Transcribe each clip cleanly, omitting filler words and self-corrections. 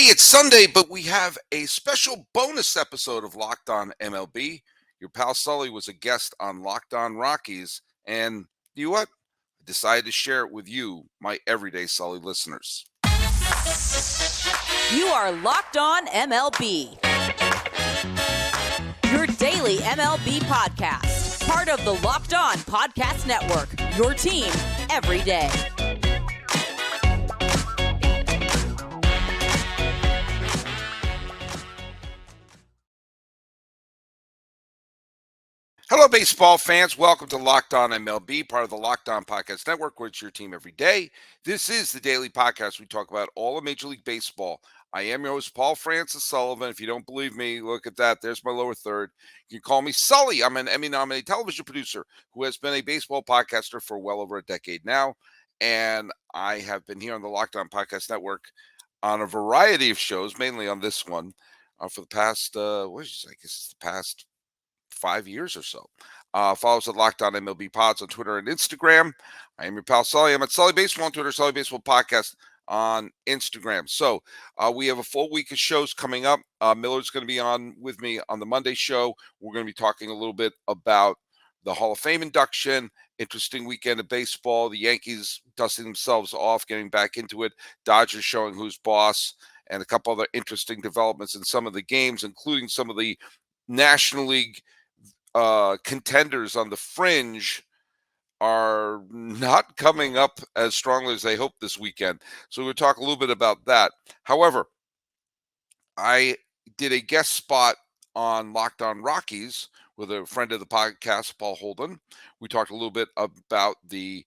Hey, it's Sunday, but we have a special bonus episode of Locked On MLB. Your pal Sully was a guest on Locked On Rockies, and you know what? I decided to share it with you, my everyday Sully listeners. You are Locked On MLB, your daily MLB podcast, part of the Locked On Podcast Network, your team every day. Hello, baseball fans. Welcome to Locked On MLB, part of the Locked On Podcast Network, where it's your team every day. This is the daily podcast. We talk about all of Major League Baseball. I am your host, Paul Francis Sullivan. If you don't believe me, look at that. There's my lower third. You can call me Sully. I'm an Emmy-nominated television producer who has been a baseball podcaster for well over a decade now. And I have been here on the Locked On Podcast Network on a variety of shows, mainly on this one, for the past, the past 5 years or so. Follow us at Locked On MLB Pods on Twitter and Instagram. I am your pal Sully. I'm at Sully Baseball on Twitter, Sully Baseball Podcast on Instagram. So we have a full week of shows coming up. Miller's going to be on with me on the Monday show. We're going to be talking a little bit about the Hall of Fame induction. Interesting weekend of baseball. The Yankees dusting themselves off, getting back into it. Dodgers showing who's boss, and a couple other interesting developments in some of the games, including some of the National League contenders on the fringe are not coming up as strongly as they hoped this weekend. So we'll talk a little bit about that. However, I did a guest spot on Locked On Rockies with a friend of the podcast, Paul Holden. We talked a little bit about the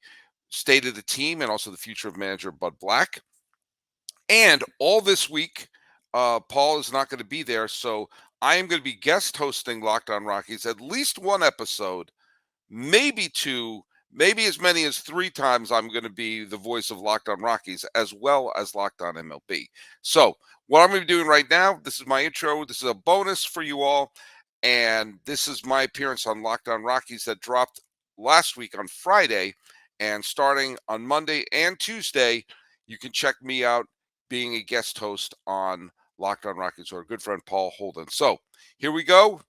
state of the team and also the future of manager Bud Black. And all this week, Paul is not going to be there, so I am going to be guest hosting Locked On Rockies at least one episode, maybe two, maybe as many as 3 times. I'm going to be the voice of Locked On Rockies as well as Locked On MLB. So what I'm going to be doing right now, this is my intro. This is a bonus for you all, and this is my appearance on Locked On Rockies that dropped last week on Friday, and starting on Monday and Tuesday, you can check me out being a guest host on Locked On Rockies, or a good friend, Paul Holden. So here we go.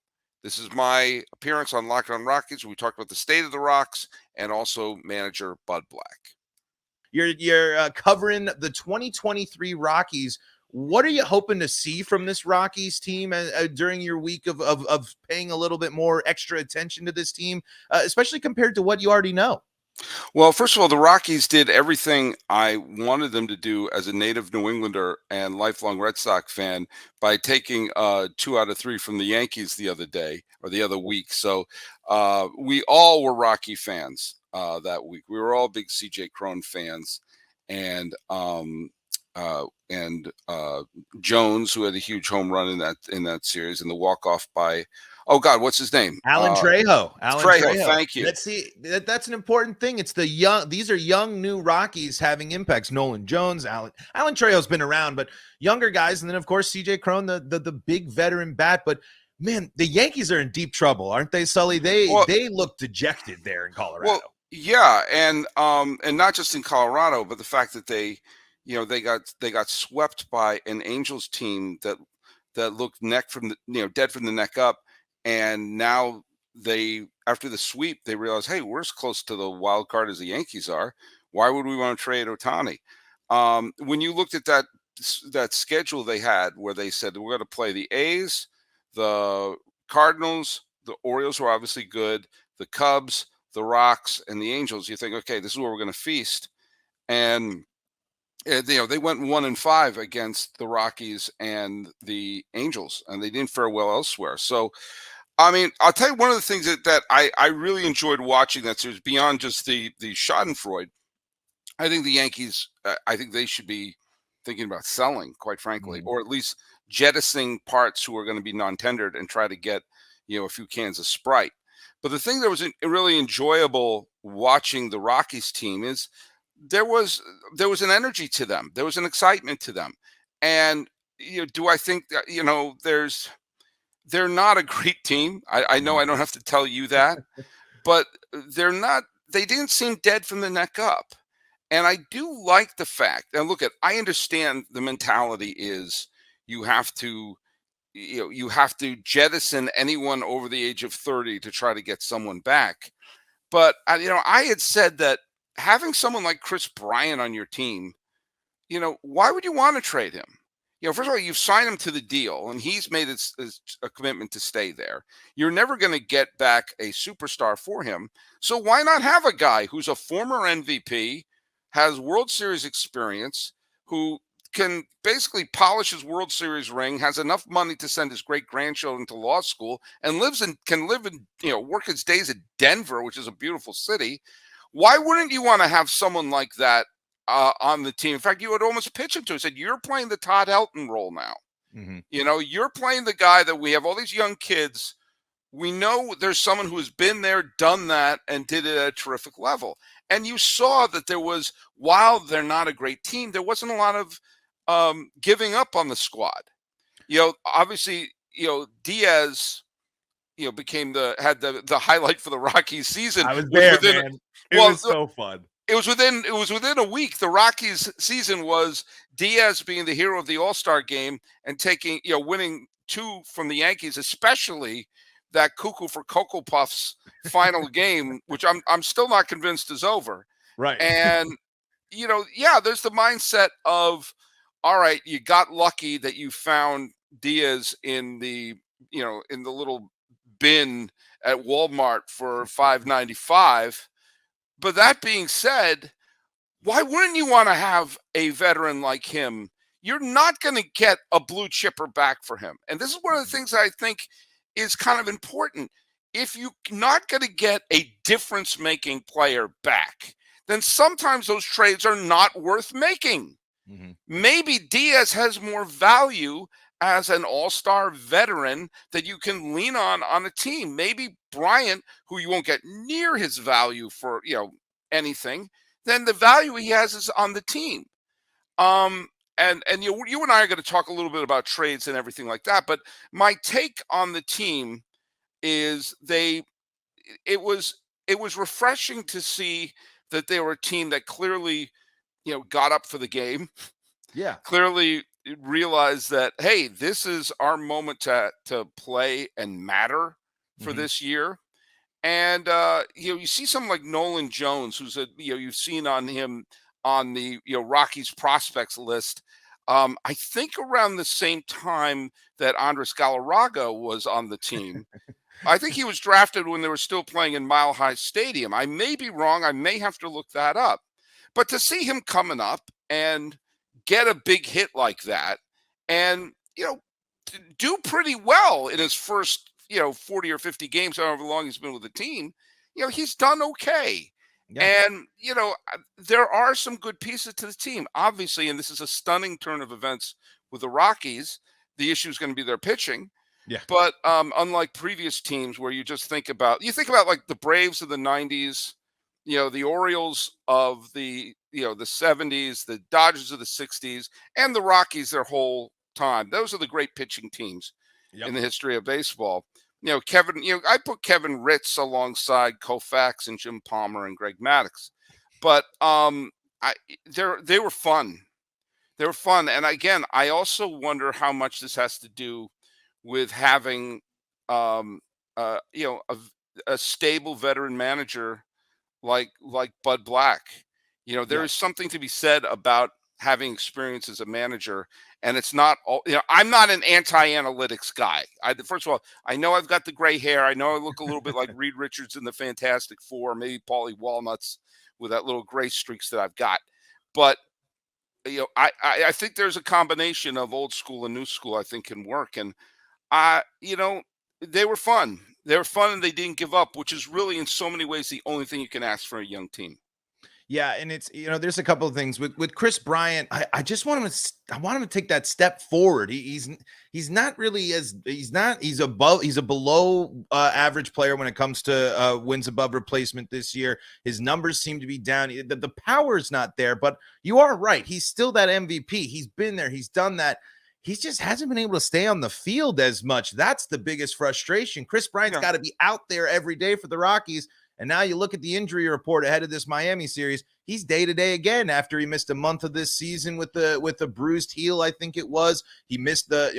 This is my appearance on Locked On Rockies. We talked about the state of the Rocks and also manager Bud Black. You're covering the 2023 Rockies. What are you hoping to see from this Rockies team during your week of paying a little bit more extra attention to this team, especially compared to what you already know? Well, first of all, the Rockies did everything I wanted them to do as a native New Englander and lifelong Red Sox fan by taking 2 out of 3 from the Yankees the other day or the other week. So we all were Rocky fans that week. We were all big CJ Cron fans, and Jones, who had a huge home run in that series, and the walk-off by, oh God, what's his name? Alan Trejo. Thank you. That's an important thing. It's the young. These are young new Rockies having impacts. Nolan Jones, Alan Trejo's been around, but younger guys, and then of course CJ Cron, the big veteran bat. But man, the Yankees are in deep trouble, aren't they, Sully? They look dejected there in Colorado. Well, yeah, and not just in Colorado, but the fact that they got swept by an Angels team that looked dead from the neck up. And now after the sweep, they realize, hey, we're as close to the wild card as the Yankees are. Why would we want to trade Ohtani? When you looked at that schedule they had, where they said we're going to play the A's, the Cardinals, the Orioles were obviously good, the Cubs, the Rocks, and the Angels, you think, okay, this is where we're going to feast. And they went 1-5 against the Rockies and the Angels, and they didn't fare well elsewhere. So, I mean, I'll tell you one of the things that I really enjoyed watching that series, beyond just the Schadenfreude. I think the Yankees, I think they should be thinking about selling, quite frankly, or at least jettisoning parts who are going to be non-tendered and try to get, a few cans of Sprite. But the thing that was really enjoyable watching the Rockies team is there was an energy to them. There was an excitement to them. And do I think that, they're not a great team. I know I don't have to tell you that, but they didn't seem dead from the neck up. And I do like the fact, and I understand the mentality is you have to you have to jettison anyone over the age of 30 to try to get someone back. But I had said that having someone like Chris Bryant on your team, why would you want to trade him? First of all, you've signed him to the deal, and he's made a commitment to stay there. You're never going to get back a superstar for him. So why not have a guy who's a former MVP, has World Series experience, who can basically polish his World Series ring, has enough money to send his great grandchildren to law school, and can live in, work his days at Denver, which is a beautiful city. Why wouldn't you want to have someone like that on the team? In fact, you would almost pitch him to. He said, "You're playing the Todd Helton role now. Mm-hmm. You're playing the guy that we have all these young kids. We know there's someone who has been there, done that, and did it at a terrific level." And you saw that there was, while they're not a great team, there wasn't a lot of giving up on the squad. Obviously, Diaz, had the highlight for the Rockies season. I was there, man. It was so fun. It was within a week. The Rockies season was Diaz being the hero of the All-Star game and winning 2 from the Yankees, especially that cuckoo for Cocoa Puffs final game, which I'm still not convinced is over. Right. And there's the mindset of, all right, you got lucky that you found Diaz in the little bin at Walmart for $5.95. But that being said, why wouldn't you want to have a veteran like him? You're not going to get a blue chipper back for him. And this is one of the things I think is kind of important. If you're not going to get a difference-making player back, then sometimes those trades are not worth making. Mm-hmm. Maybe Diaz has more value as an all-star veteran that you can lean on a team. Maybe Bryant, who you won't get near his value for, anything, then the value he has is on the team. And you and I are going to talk a little bit about trades and everything like that. But my take on the team is it was refreshing to see that they were a team that clearly, got up for the game. Yeah. Clearly realized that, hey, this is our moment to play and matter for this year. And you see someone like Nolan Jones, who's you've seen on him on the Rockies prospects list. I think around the same time that Andres Galarraga was on the team. I think he was drafted when they were still playing in Mile High Stadium. I may be wrong. I may have to look that up. But to see him coming up and get a big hit like that and, do pretty well in his first, 40 or 50 games, however long he's been with the team, he's done okay. Yeah. And, there are some good pieces to the team, obviously, and this is a stunning turn of events with the Rockies. The issue is going to be their pitching. Yeah. But unlike previous teams where you think about like the Braves of the 90s, the Orioles of the 70s, the Dodgers of the 60s, and the Rockies their whole time. Those are the great pitching teams in the history of baseball. I put Kevin Ritz alongside Koufax and Jim Palmer and Greg Maddux. But they were fun. They were fun. And again, I also wonder how much this has to do with having a stable veteran manager like Bud Black. There is something to be said about having experience as a manager, and it's not all. I'm not an anti-analytics guy. First of all, I know I've got the gray hair. I know I look a little bit like Reed Richards in the Fantastic Four, maybe Paulie Walnuts with that little gray streaks that I've got. But I think there's a combination of old school and new school I think can work, and they were fun. They were fun and they didn't give up, which is really in so many ways the only thing you can ask for a young team. Yeah, and it's there's a couple of things with Chris Bryant. I just want him to take that step forward. He's not really he's a below average player when it comes to wins above replacement this year. His numbers seem to be down. The power is not there, but you are right. He's still that MVP. He's been there. He's done that. He just hasn't been able to stay on the field as much. That's the biggest frustration. Chris Bryant's got to be out there every day for the Rockies. And now you look at the injury report ahead of this Miami series. he's day to day again after he missed a month of this season with the bruised heel. I think it was. He missed the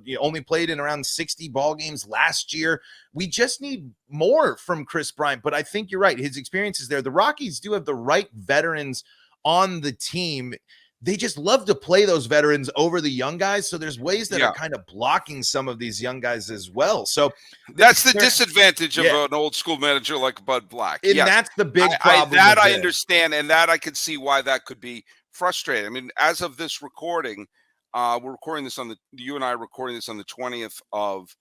he only played in around 60 ball games last year. We just need more from Chris Bryant, but I think you're right. His experience is there. The Rockies do have the right veterans on the team. They just love to play those veterans over the young guys. So there's ways that are kind of blocking some of these young guys as well. So that's the disadvantage of an old school manager like Bud Black. And that's the big problem. I understand. And that I could see why that could be frustrating. I mean, as of this recording, we're recording this you and I are recording this on the 20th of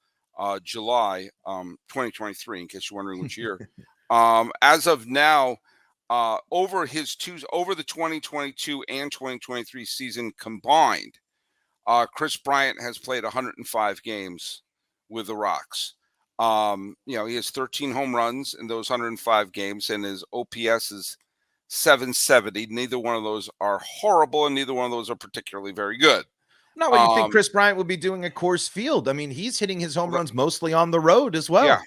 July, 2023, in case you're wondering which year. As of now, over the 2022 and 2023 season combined, Chris Bryant has played 105 games with the Rocks. He has 13 home runs in those 105 games, and his OPS is 770. Neither one of those are horrible, and neither one of those are particularly very good. Not what you think Chris Bryant would be doing at Coors Field. I mean, he's hitting his home runs mostly on the road as well.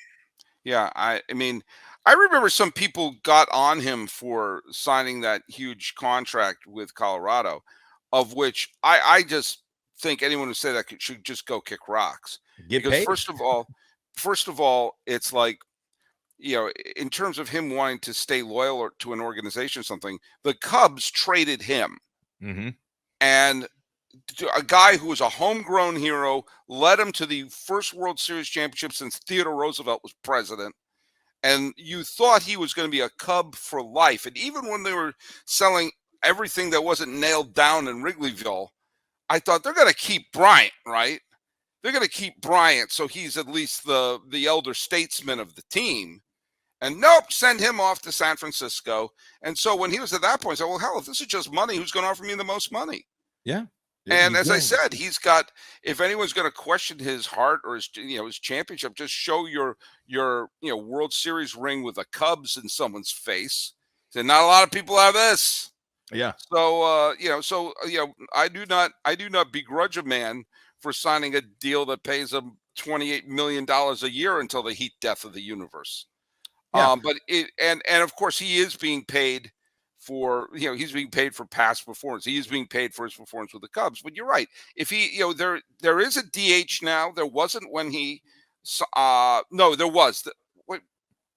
Yeah. I mean, I remember some people got on him for signing that huge contract with Colorado, of which I just think anyone who said that should just go kick rocks. Get paid. First of all, it's like, in terms of him wanting to stay loyal to an organization or something, the Cubs traded him. Mm-hmm. And a guy who was a homegrown hero led him to the first World Series championship since Theodore Roosevelt was president. And you thought he was going to be a Cub for life. And even when they were selling everything that wasn't nailed down in Wrigleyville, I thought they're going to keep Bryant, right? They're going to keep Bryant, so he's at least the elder statesman of the team. And nope, send him off to San Francisco. And so when he was at that point, I said, well, hell, if this is just money, who's going to offer me the most money? Yeah. And as I said, he's got, if anyone's going to question his heart or his championship, just show your World Series ring with the Cubs in someone's face. So not a lot of people have this. Yeah. So I do not begrudge a man for signing a deal that pays him $28 million a year until the heat death of the universe. Yeah. But of course he is being paid for, he's being paid for past performance. He is being paid for his performance with the Cubs. But you're right. If he, there is a DH now. There wasn't when he, no, there was.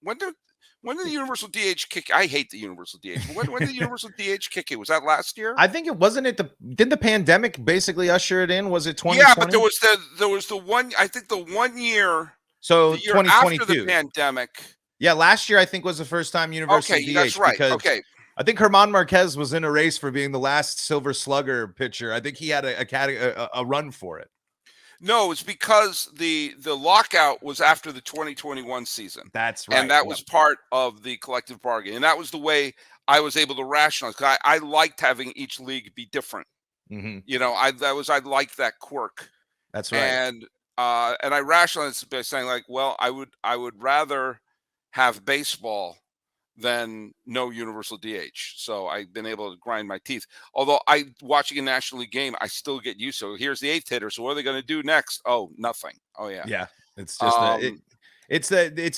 When did the universal DH kick? I hate the universal DH. When did the universal DH kick it? Was that last year? I think it wasn't. Didn't the pandemic basically usher it in? Was it 2020? Yeah, but there was the one. I think the 1 year. So the year 2022. after the pandemic. Yeah, last year I think was the first time universal DH. That's right. Because okay. I think German Marquez was in a race for being the last Silver Slugger pitcher. I think he had a run for it. No, it's because the lockout was after the 2021 season. That's right. And that was part of the collective bargain. And that was the way I was able to rationalize, because I liked having each league be different. Mm-hmm. I liked that quirk. That's right. And I rationalized by saying, like, well, I would rather have baseball than no universal DH. So I've been able to grind my teeth. Although watching a National League game, I still get used to it. Here's the eighth hitter. So what are they going to do next? Oh, nothing. Oh yeah. Yeah. It's just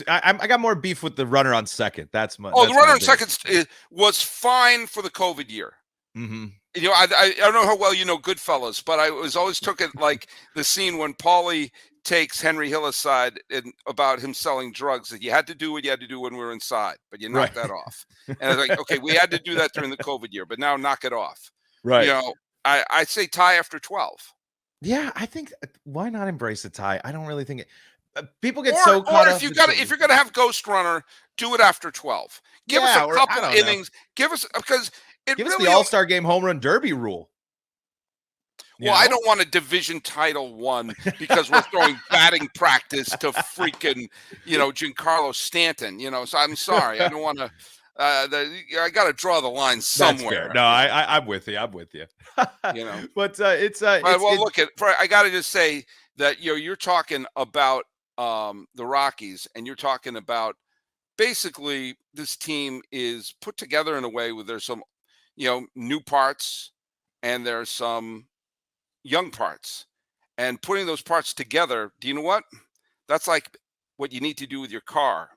I got more beef with the runner on second. That's my. The runner on second was fine for the COVID year. Mm-hmm. I don't know how well you know Goodfellas, but I always took it like the scene when Paulie takes Henry Hill aside about him selling drugs, that you had to do what you had to do when we were inside, but you knocked that off. And I was like, okay, we had to do that during the COVID year, but now knock it off. Right. I say tie after 12. Yeah, I think why not embrace a tie? I don't really think it. People get so caught up. If you're gonna have Ghost Runner, do it after 12. Give us a couple innings. Give us the All-Star Game home run derby rule. Well, I don't want a division title one because we're throwing batting practice to freaking, Giancarlo Stanton. So I'm sorry, I don't want to. I got to draw the line somewhere. No, I'm with you. But I got to just say that you're talking about the Rockies, and you're talking about basically this team is put together in a way where there's some new parts and there's some young parts, and putting those parts together. Do you know what? That's like what you need to do with your car.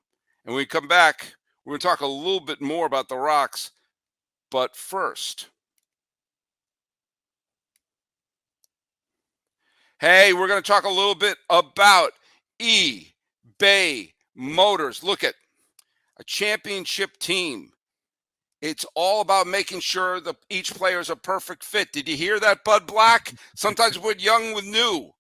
And when we come back, we're going to talk a little bit more about the Rocks But first, hey, we're going to talk a little bit about eBay Motors. Look at a championship team. It's all about making sure that each player is a perfect fit. Did you hear that, Bud Black? Sometimes we put young with new.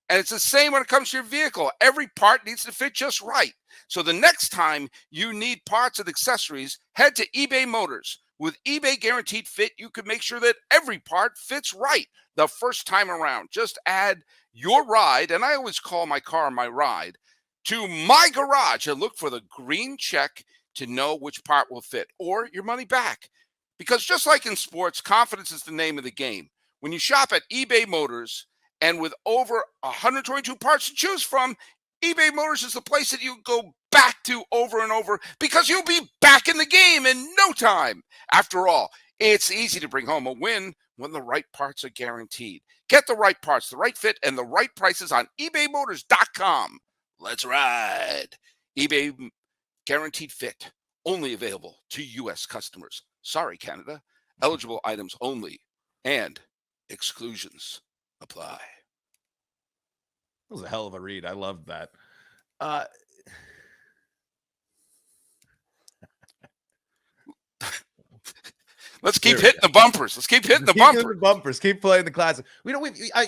And it's the same when it comes to your vehicle. Every part needs to fit just right. So the next time you need parts and accessories, head to eBay Motors. With eBay Guaranteed Fit, you can make sure that every part fits right the first time around. Just add your ride, and I always call my car my ride, to my garage and look for the green check to know which part will fit, or your money back. Because just like in sports, confidence is the name of the game. When you shop at eBay Motors, and with over 122 parts to choose from, eBay Motors is the place that you go back to over and over, because you'll be back in the game in no time. After all, it's easy to bring home a win when the right parts are guaranteed. Get the right parts, the right fit, and the right prices on ebaymotors.com. Let's ride. eBay Guaranteed Fit, only available to U.S. customers. Sorry, Canada. Eligible items only, and exclusions apply. That was a hell of a read. I loved that. Let's keep hitting the bumpers. Let's keep hitting the bumpers. Keep playing the classic.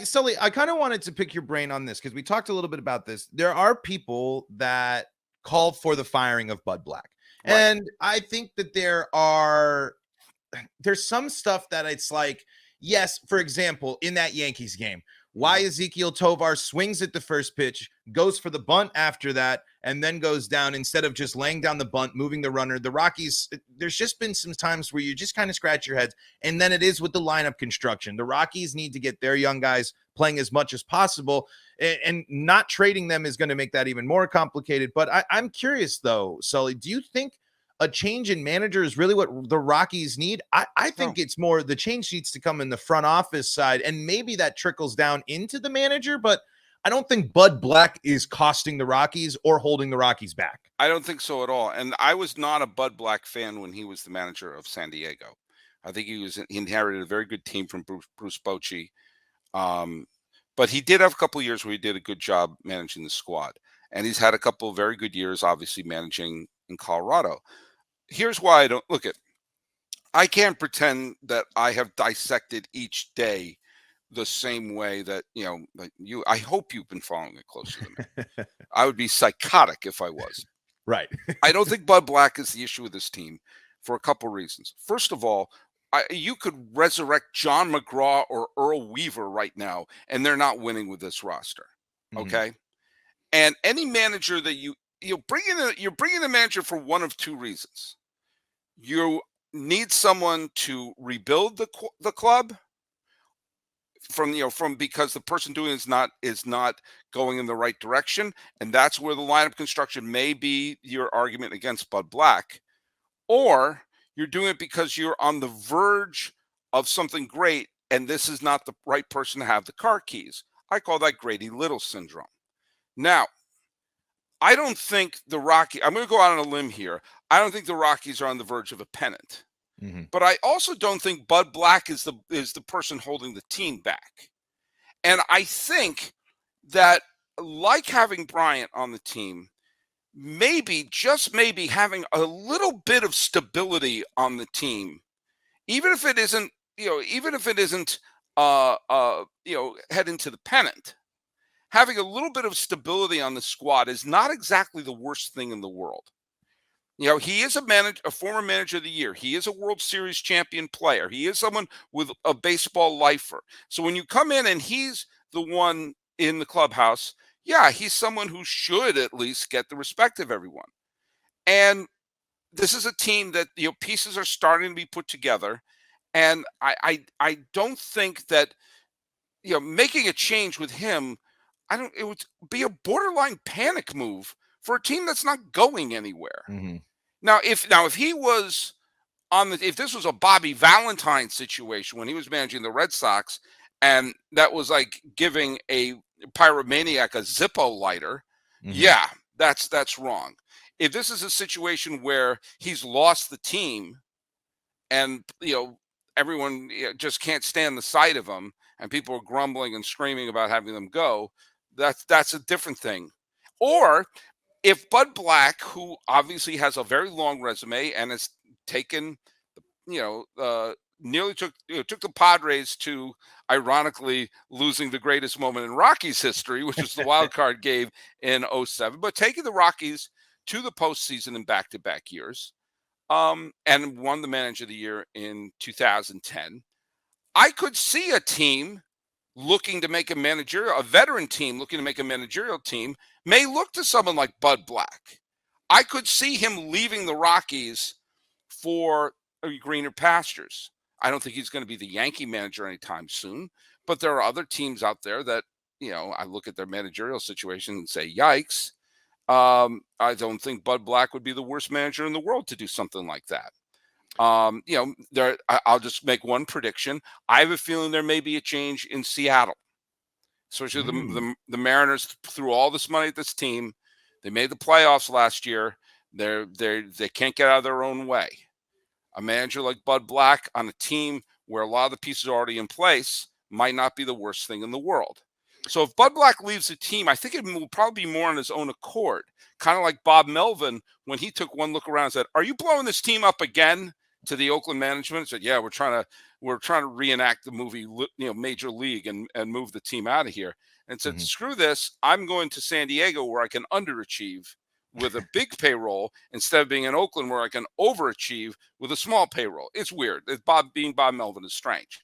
Sully, I kind of wanted to pick your brain on this because we talked a little bit about this. There are people that called for the firing of Bud Black. Right. And I think that there's some stuff that it's like, yes, for example, in that Yankees game, why Ezekiel Tovar swings at the first pitch, goes for the bunt after that, and then goes down instead of just laying down the bunt, moving the runner. The Rockies, there's just been some times where you just kind of scratch your heads, and then it is with the lineup construction. The Rockies need to get their young guys playing as much as possible, and not trading them is going to make that even more complicated. But I'm curious, though, Sully, do you think a change in manager is really what the Rockies need? I think it's more the change needs to come in the front office side, and maybe that trickles down into the manager, but I don't think Bud Black is costing the Rockies or holding the Rockies back. I don't think so at all. And I was not a Bud Black fan when he was the manager of San Diego. I think he inherited a very good team from Bruce Bochy. But he did have a couple of years where he did a good job managing the squad. And he's had a couple of very good years, obviously, managing in Colorado. Here's why I don't look at. I can't pretend that I have dissected each day the same way that, like you. I hope you've been following it closely to me. I would be psychotic if I was. Right. I don't think Bud Black is the issue with this team for a couple reasons. First of all, you could resurrect John McGraw or Earl Weaver right now, and they're not winning with this roster. Okay. And any manager that you're bringing a manager for one of two reasons. You need someone to rebuild the club from because the person doing it is not going in the right direction, and that's where the lineup construction may be your argument against Bud Black, or you're doing it because you're on the verge of something great, and this is not the right person to have the car keys. I call that Grady Little syndrome. Now, I don't think the Rockies, I'm going to go out on a limb here. I don't think the Rockies are on the verge of a pennant. But I also don't think Bud Black is the person holding the team back. And I think that, like having Bryant on the team, just maybe having a little bit of stability on the team, even if it isn't heading to the pennant, having a little bit of stability on the squad is not exactly the worst thing in the world. He is a former manager of the year. He is a World Series champion player. He is someone with a baseball lifer. So when you come in and he's the one in the clubhouse, yeah, he's someone who should at least get the respect of everyone. And this is a team that, pieces are starting to be put together. And I don't think that, making a change with him, it would be a borderline panic move for a team that's not going anywhere. Now, if he was if this was a Bobby Valentine situation when he was managing the Red Sox, and that was like giving a pyromaniac a Zippo lighter, yeah, that's wrong. If this is a situation where he's lost the team and everyone just can't stand the sight of them, and people are grumbling and screaming about having them go. That's a different thing. Or if Bud Black, who obviously has a very long resume and has taken, nearly took the Padres to, ironically, losing the greatest moment in Rockies history, which was the wild card game in '07, but taking the Rockies to the postseason in back-to-back years, and won the Manager of the Year in 2010. I could see a team looking to make a veteran team looking to make a managerial team may look to someone like Bud Black. I could see him leaving the Rockies for greener pastures. I don't think he's going to be the Yankee manager anytime soon, but there are other teams out there that, I look at their managerial situation and say, yikes. I don't think Bud Black would be the worst manager in the world to do something like that. I'll just make one prediction. I have a feeling there may be a change in Seattle, especially the Mariners threw all this money at this team. They made the playoffs last year. They can't get out of their own way. A manager like Bud Black on a team where a lot of the pieces are already in place might not be the worst thing in the world. So if Bud Black leaves the team, I think it will probably be more on his own accord, kind of like Bob Melvin when he took one look around and said, "Are you blowing this team up again?" to the Oakland management. Said, "Yeah, we're trying to reenact the movie, Major League, and move the team out of here." And said, "Screw this! I'm going to San Diego where I can underachieve with a big payroll instead of being in Oakland where I can overachieve with a small payroll." It's weird. Being Bob Melvin is strange,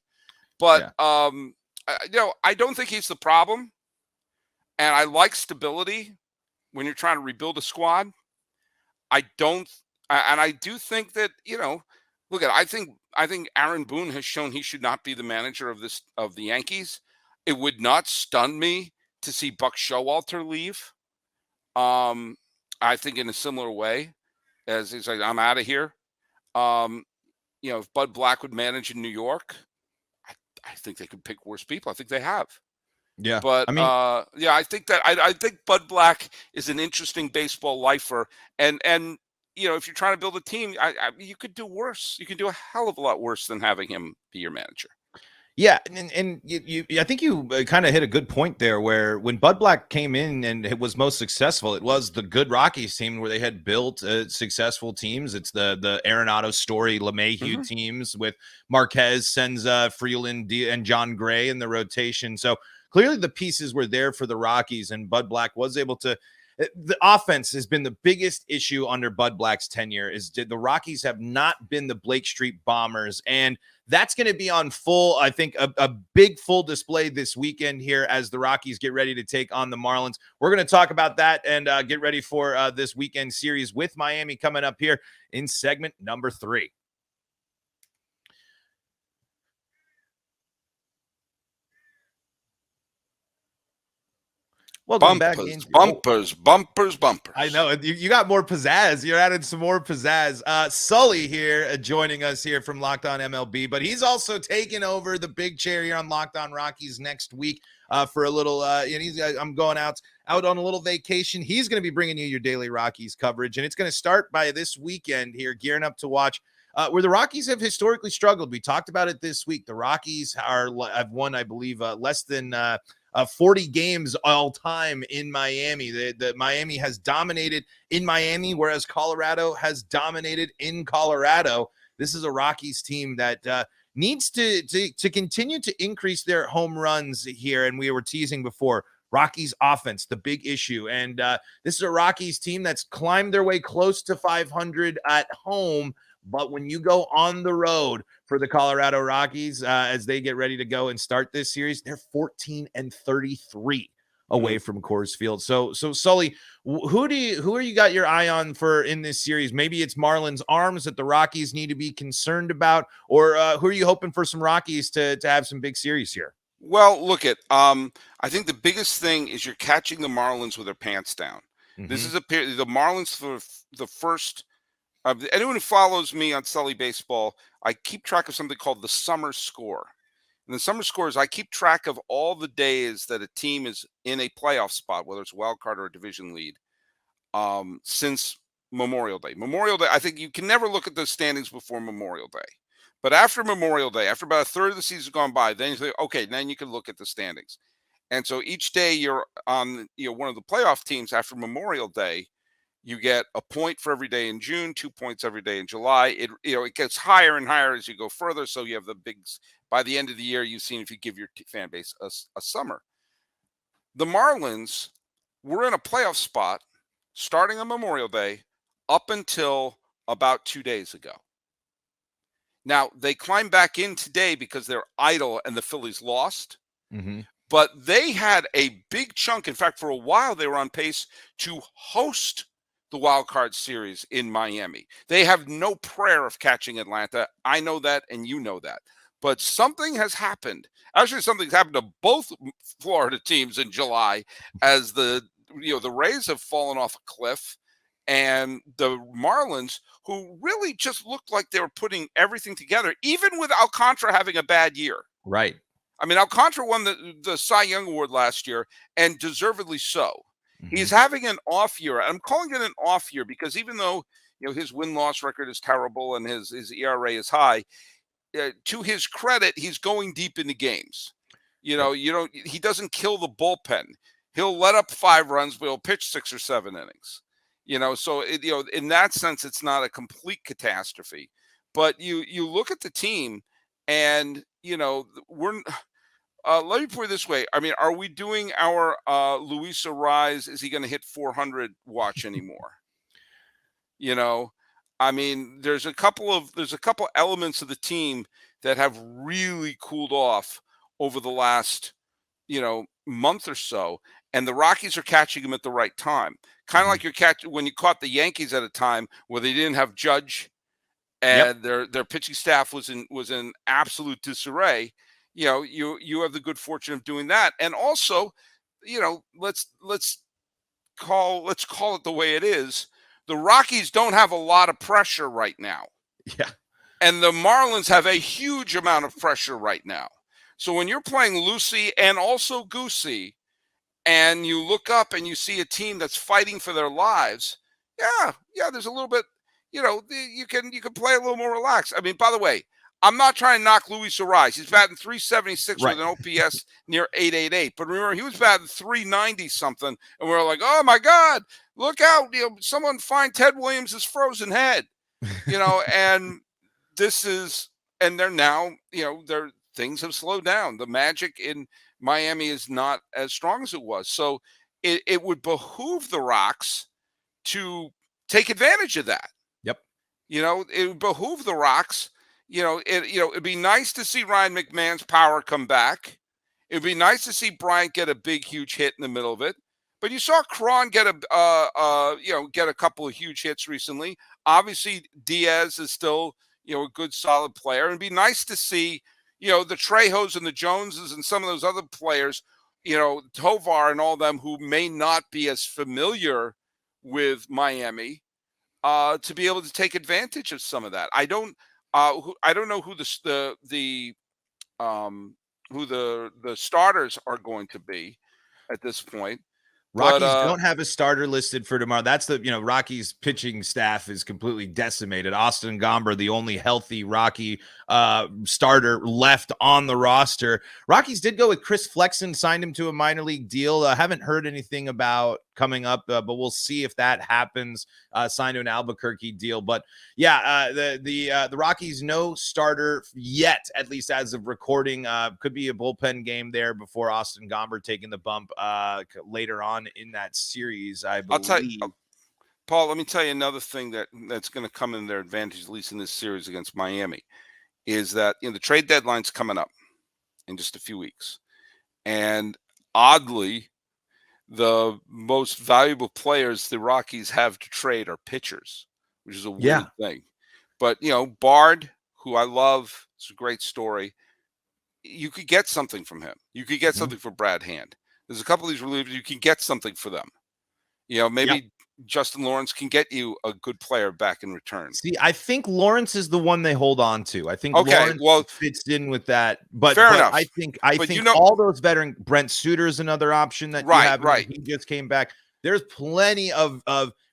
but I don't think he's the problem. And I like stability when you're trying to rebuild a squad. I do think that, look at, I think Aaron Boone has shown he should not be the manager of the Yankees. It would not stun me to see Buck Showalter leave. I think in a similar way as he's like, I'm out of here. If Bud Black would manage in New York, I think they could pick worse people. I think they have. Yeah. But I mean, I think that I think Bud Black is an interesting baseball lifer, and if you're trying to build a team, you could do worse. You can do a hell of a lot worse than having him be your manager. yeah, and I think you kind of hit a good point there. Where when Bud Black came in and it was most successful, it was the good Rockies team where they had built successful teams. It's the Arenado, Story, LeMahieu teams with Marquez, Senza, Freeland, and John Gray in the rotation. So clearly the pieces were there for the Rockies, and Bud Black was able to. The offense has been the biggest issue under Bud Black's tenure. The Rockies have not been the Blake Street Bombers, and that's going to be on full, I think, a big full display this weekend here as the Rockies get ready to take on the Marlins. We're going to talk about that and get ready for this weekend series with Miami coming up here in segment number 3. Welcome back. Bumpers. I know you got more pizzazz. You're adding some more pizzazz. Sully here joining us here from Locked On MLB, but he's also taking over the big chair here on Locked On Rockies next week for a little. I'm going out on a little vacation. He's going to be bringing you your daily Rockies coverage, and it's going to start by this weekend here, gearing up to watch. Where the Rockies have historically struggled. We talked about it this week. The Rockies have won, I believe, less than 40 games all time in Miami. The Miami has dominated in Miami, whereas Colorado has dominated in Colorado. This is a Rockies team that needs to continue to increase their home runs here. And we were teasing before, Rockies offense, the big issue. And this is a Rockies team that's climbed their way close to 500 at home. But when you go on the road for the Colorado Rockies, as they get ready to go and start this series, they're 14-33 away from Coors Field. So Sully, who are you got your eye on for in this series? Maybe it's Marlins arms that the Rockies need to be concerned about, or who are you hoping for some Rockies to have some big series here? Well, look at I think the biggest thing is you're catching the Marlins with their pants down. This is the Marlins for the first. Anyone who follows me on Sully Baseball, I keep track of something called the summer score. And the summer score is I keep track of all the days that a team is in a playoff spot, whether it's wild card or a division lead, since Memorial Day. Memorial Day, I think you can never look at the standings before Memorial Day. But after Memorial Day, after about a third of the season gone by, then you say, okay, then you can look at the standings. And so each day you're on, one of the playoff teams after Memorial Day, you get a point for every day in June, 2 points every day in July. It gets higher and higher as you go further. So you have the bigs by the end of the year. You've seen if you give your fan base a summer. The Marlins were in a playoff spot starting on Memorial Day up until about 2 days ago. Now, they climbed back in today because they're idle and the Phillies lost. Mm-hmm. But they had a big chunk. In fact, for a while, they were on pace to host the wild card series in Miami. They have no prayer of catching Atlanta. I know that, and you know that. But something has happened. Actually, something's happened to both Florida teams in July as the Rays have fallen off a cliff. And the Marlins, who really just looked like they were putting everything together, even with Alcantara having a bad year. Right. I mean, Alcantara won the Cy Young Award last year, and deservedly so. Mm-hmm. He's having an off year. I'm calling it an off year because even though his win-loss record is terrible and his ERA is high, to his credit, he's going deep into games. He doesn't kill the bullpen. He'll let up 5 runs, but he'll pitch 6 or 7 innings. So in that sense, it's not a complete catastrophe. But you look at the team, and we're. Let me put it this way. I mean, are we doing our Luis Arise, is he going to hit 400 watch anymore? I mean, there's a couple elements of the team that have really cooled off over the last, month or so, and the Rockies are catching them at the right time. Kind of like when you caught the Yankees at a time where they didn't have Judge and their pitching staff was in absolute disarray. You have the good fortune of doing that. And also, let's call it the way it is. The Rockies don't have a lot of pressure right now. Yeah. And the Marlins have a huge amount of pressure right now. So when you're playing Lucy and also Goosey, and you look up and you see a team that's fighting for their lives, there's a little bit, you can play a little more relaxed. I mean, by the way, I'm not trying to knock Luis Arise. He's batting 376 with an OPS near 888. But remember, he was batting 390 something, and we were like, oh my God, look out! Someone find Ted Williams' frozen head. And they're now, their things have slowed down. The magic in Miami is not as strong as it was. So it would behoove the Rocks to take advantage of that. Yep. It would behoove the Rocks. It'd be nice to see Ryan McMahon's power come back. It'd be nice to see Bryant get a big, huge hit in the middle of it. But you saw Cron get a couple of huge hits recently. Obviously, Diaz is still, a good, solid player. It'd be nice to see, the Trejos and the Joneses and some of those other players, Tovar and all them who may not be as familiar with Miami, to be able to take advantage of some of that. I don't know who the starters are going to be at this point. Rockies don't have a starter listed for tomorrow. That's the, Rockies pitching staff is completely decimated. Austin Gomber, the only healthy Rocky starter left on the roster. Rockies did go with Chris Flexen, signed him to a minor league deal. Haven't heard anything about coming up, but we'll see if that happens. Signed to an Albuquerque deal. But the Rockies, no starter yet, at least as of recording. Could be a bullpen game there before Austin Gomber taking the bump later on in that series, I believe. I'll tell you, Paul, let me tell you another thing that's going to come in their advantage, at least in this series against Miami, is that the trade deadline's coming up in just a few weeks. And oddly, the most valuable players the Rockies have to trade are pitchers, which is a weird thing. But, Bard, who I love, it's a great story. You could get something from him. You could get something for Brad Hand. There's a couple of these relievers, you can get something for them. Maybe Justin Lawrence can get you a good player back in return. See, I think Lawrence is the one they hold on to. I think Lawrence fits in with that. But fair enough. I think all those veteran, Brent Suter is another option that you have. Right. He just came back. There's plenty of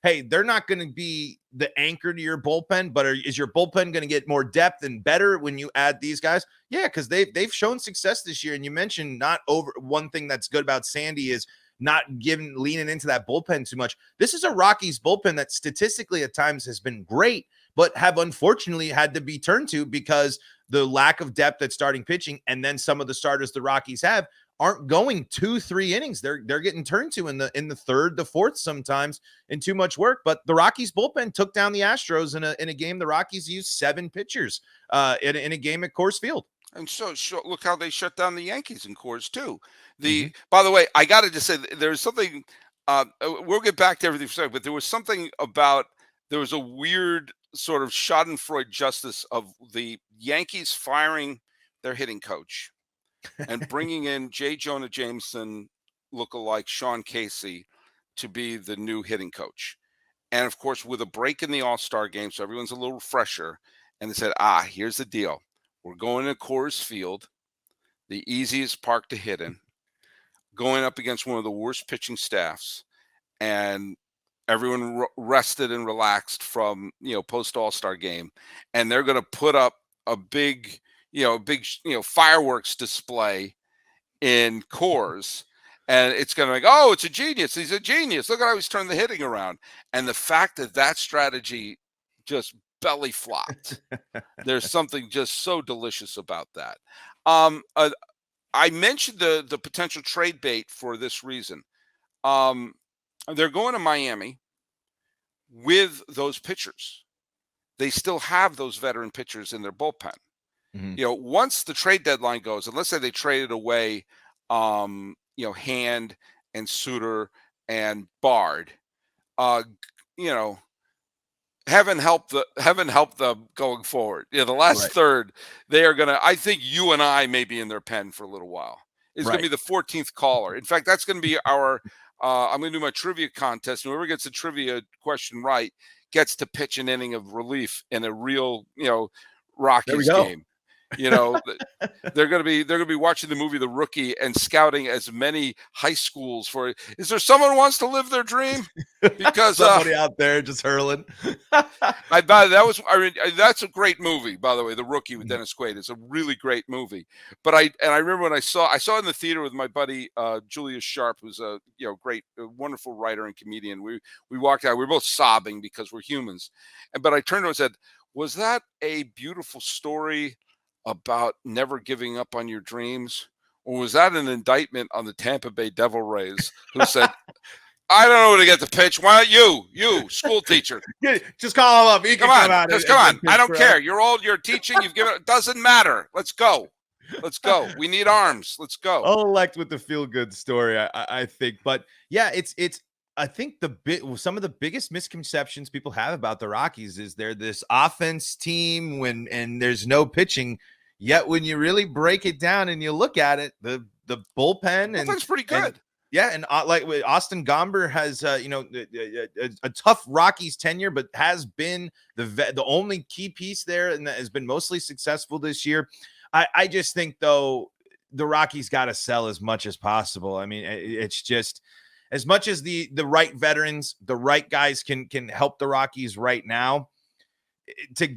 hey, they're not going to be the anchor to your bullpen, but is your bullpen going to get more depth and better when you add these guys? Yeah, because they've shown success this year. And you mentioned not over one thing that's good about Sandy is not leaning into that bullpen too much. This is a Rockies bullpen that statistically at times has been great, but have unfortunately had to be turned to because the lack of depth at starting pitching, and then some of the starters the Rockies have aren't going 2-3 innings. They're getting turned to in the third, the fourth sometimes, in too much work. But the Rockies bullpen took down the Astros in a game. The Rockies used 7 pitchers in a game at Coors Field. And so look how they shut down the Yankees in Coors too. By the way, I got to just say there's something. We'll get back to everything for a second, but there was something about there was a weird sort of Schadenfreude justice of the Yankees firing their hitting coach and bringing in J. Jonah Jameson lookalike Sean Casey to be the new hitting coach. And of course, with a break in the All-Star game, so everyone's a little fresher. And they said, here's the deal. We're going to Coors Field, the easiest park to hit in, going up against one of the worst pitching staffs, and everyone rested and relaxed from, post All-Star game. And they're going to put up a big fireworks display in Coors. And it's going to be like, oh, it's a genius. He's a genius. Look at how he's turned the hitting around. And the fact that strategy just belly flopped. There's something just so delicious about that. I mentioned the potential trade bait for this reason. They're going to Miami with those pitchers. They still have those veteran pitchers in their bullpen. Mm-hmm. Once the trade deadline goes, and let's say they traded away Hand and Suter and Bard, heaven help them going forward. The last third, they are going to, I think you and I may be in their pen for a little while. It's going to be the 14th caller. In fact, that's going to be our, I'm going to do my trivia contest. And whoever gets the trivia question right gets to pitch an inning of relief in a real, Rockies game. They're going to be watching the movie The Rookie and scouting as many high schools for. Is there someone who wants to live their dream? Because somebody out there just hurling. That's a great movie, by the way. The Rookie with Dennis Quaid is a really great movie. But I remember when I saw it in the theater with my buddy Julius Sharp, who's a great, wonderful writer and comedian. We walked out. We were both sobbing because we're humans. But I turned to him and said, "Was that a beautiful story about never giving up on your dreams? Or was that an indictment on the Tampa Bay Devil Rays who said, I don't know who to get the pitch. Why don't you, school teacher? Just call him up. Come on. I don't care. You're old. You're teaching. You've given it. Doesn't matter. Let's go. We need arms. Let's go. I'll elect with the feel-good story, I think. But yeah, it's I think some of the biggest misconceptions people have about the Rockies is they're this offense team and there's no pitching. Yet when you really break it down and you look at it, the bullpen and that's pretty good. And like Austin Gomber has a tough Rockies tenure, but has been the only key piece there and that has been mostly successful this year. I just think though the Rockies got to sell as much as possible. I mean, it's just as much as the right veterans, the right guys can help the Rockies right now. To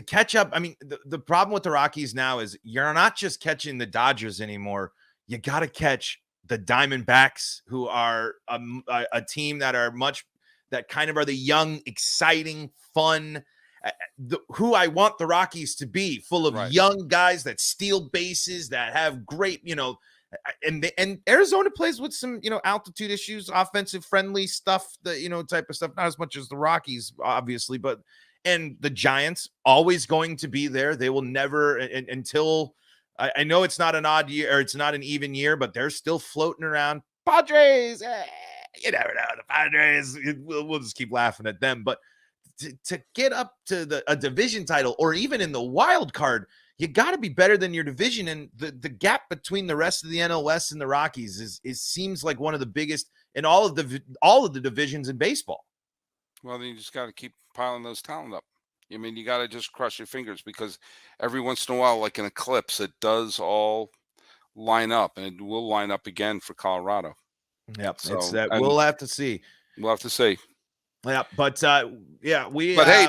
catch up. I mean, the problem with the Rockies now is you're not just catching the Dodgers anymore. You got to catch the Diamondbacks, who are a team that kind of are the young, exciting, fun, who I want the Rockies to be, full of young guys that steal bases, that have great, and Arizona plays with some, altitude issues, offensive friendly stuff, type of stuff, not as much as the Rockies, obviously, but. And the Giants always going to be there. They will never until I know it's not an odd year or it's not an even year, but they're still floating around. Padres, you never know. The Padres, we'll just keep laughing at them. But to get up to a division title or even in the wild card, you got to be better than your division. And the gap between the rest of the NL West and the Rockies seems like one of the biggest in all of the divisions in baseball. Well, then you just got to keep piling those talent up. I mean, you got to just cross your fingers because every once in a while, like an eclipse, it does all line up, and it will line up again for Colorado. Yep. It's So, that and we'll have to see. we'll have to see. Yeah, but yeah,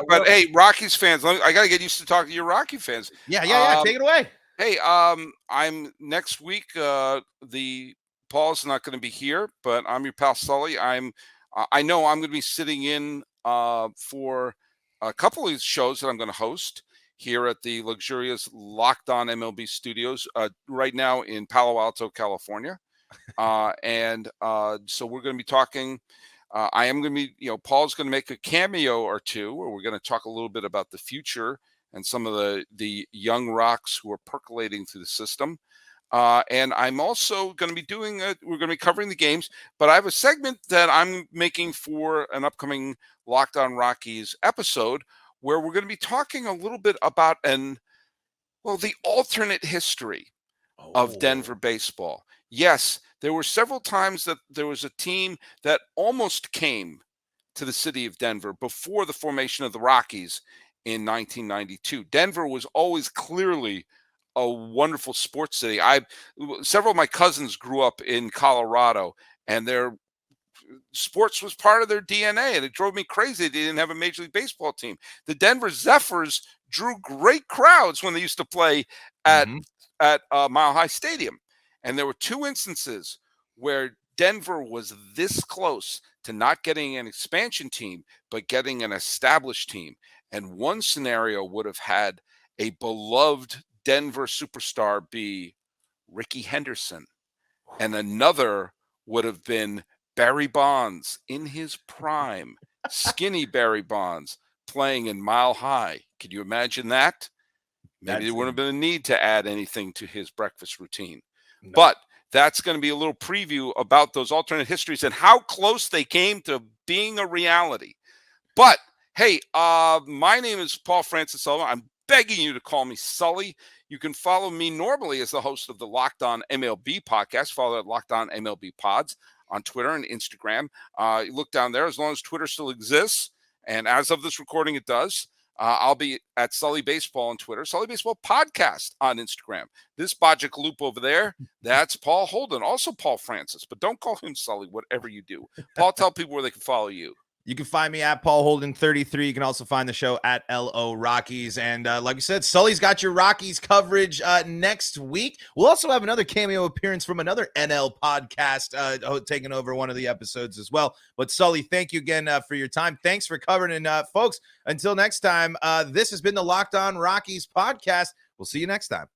But hey, Rockies fans, I got to get used to talking to your Rocky fans. yeah. Take it away. Hey, I'm next week. The Paul's not going to be here, but I'm your pal Sully. I know I'm going to be sitting in for a couple of these shows that I'm going to host here at the luxurious Locked On MLB Studios right now in Palo Alto, California. And so we're going to be talking. I am going to be, Paul's going to make a cameo or two, where we're going to talk a little bit about the future and some of the young rocks who are percolating through the system. And I'm also going to be we're going to be covering the games, but I have a segment that I'm making for an upcoming Locked On Rockies episode where we're going to be talking a little bit about the alternate history of Denver baseball. Yes, there were several times that there was a team that almost came to the city of Denver before the formation of the Rockies in 1992. Denver was always clearly a wonderful sports city. Several of my cousins grew up in Colorado, and their sports was part of their DNA, and it drove me crazy they didn't have a Major League Baseball team. The Denver Zephyrs drew great crowds when they used to play at Mile High Stadium. And there were two instances where Denver was this close to not getting an expansion team, but getting an established team. And one scenario would have had a beloved Denver superstar be Ricky Henderson. And another would have been Barry Bonds in his prime, skinny Barry Bonds playing in Mile High. Could you imagine that? Maybe there wouldn't have been a need to add anything to his breakfast routine. No. But that's going to be a little preview about those alternate histories and how close they came to being a reality. But, hey, my name is Paul Francis Sullivan. I'm begging you to call me Sully. You can follow me normally as the host of the Locked On MLB podcast. Follow at Locked On MLB Pods on Twitter and Instagram. Look down there. As long as Twitter still exists, and as of this recording, it does. I'll be at Sully Baseball on Twitter, Sully Baseball Podcast on Instagram. This Bajic Loop over there, that's Paul Holden, also Paul Francis, but don't call him Sully, whatever you do. Paul, tell people where they can follow you. You can find me at Paul Holden 33. You can also find the show at LO Rockies. And like you said, Sully's got your Rockies coverage next week. We'll also have another cameo appearance from another NL podcast taking over one of the episodes as well. But Sully, thank you again for your time. Thanks for covering. And folks, until next time, this has been the Locked On Rockies podcast. We'll see you next time.